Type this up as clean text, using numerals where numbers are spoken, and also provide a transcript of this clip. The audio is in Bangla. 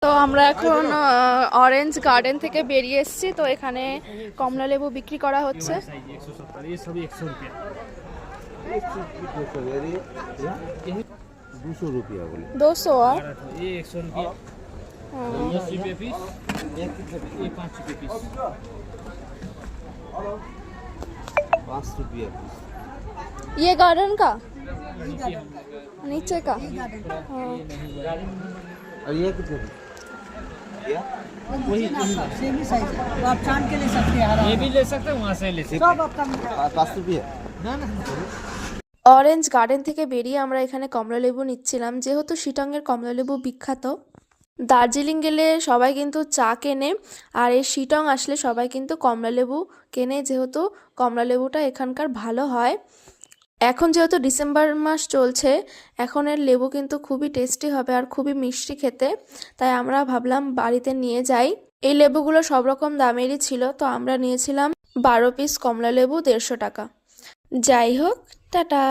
তো আমরা এখন অরেঞ্জ গার্ডেন থেকে বেরিয়ে এসেছি। তো এখানে কমলা লেবু বিক্রি করা হচ্ছে। 200 रुपया बोले 200 আর ये 100 रुपया 10 रुपये पीस ये 5 रुपये पीस 5 रुपया पीस ये गार्डन का नीचे का हाँ। और ये कितने क्या वही सेम ही साइज है तो आप छान के ले सकते हैं हरा ये भी ले सकते हैं वहाँ से ले सकते सब आपका मिल जाएगा 5 रुपया ना ना অরেঞ্জ গার্ডেন থেকে বেরিয়ে আমরা এখানে কমলালেবু নিচ্ছিলাম, যেহেতু শিটংয়ের কমলালেবু বিখ্যাত। দার্জিলিং গেলে সবাই কিন্তু চা কেনে, আর এই শিটং আসলে সবাই কিন্তু কমলালেবু কেনে, যেহেতু কমলালেবুটা এখানকার ভালো হয়। এখন যেহেতু ডিসেম্বর মাস চলছে, এখন এর লেবু কিন্তু খুবই টেস্টি হবে আর খুবই মিষ্টি খেতে, তাই আমরা ভাবলাম বাড়িতে নিয়ে যাই। এই লেবুগুলো সব রকম দামেরই ছিল, তো আমরা নিয়েছিলাম 12 পিস কমলালেবু 150 টাকা। যাই হোক, টাটা।